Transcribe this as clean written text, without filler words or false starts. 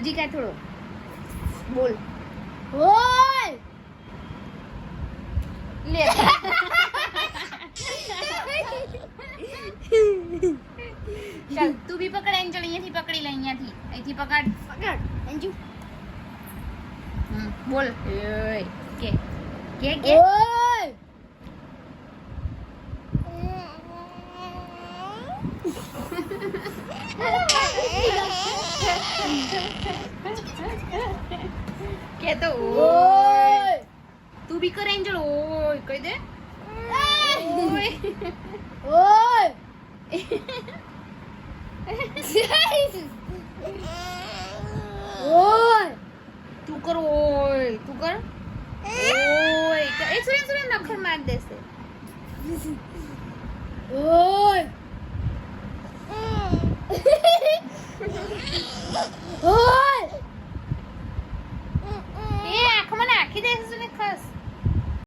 હજી કા થોડો બોલ ઓય લે ચાલ તું બી પકડ એન્જલ અહીંયાથી પકડી લે અહીંયાથી પકડ અંજુ બોલ ઓય કે ઓય કે તો ઓય તું બી કર એન્જલ ઓય કહી દે ઓય ઓય ઓય તું કર ઓય તું કર ઓય એક સુરેન નખર માર દેશે ઓય ઓય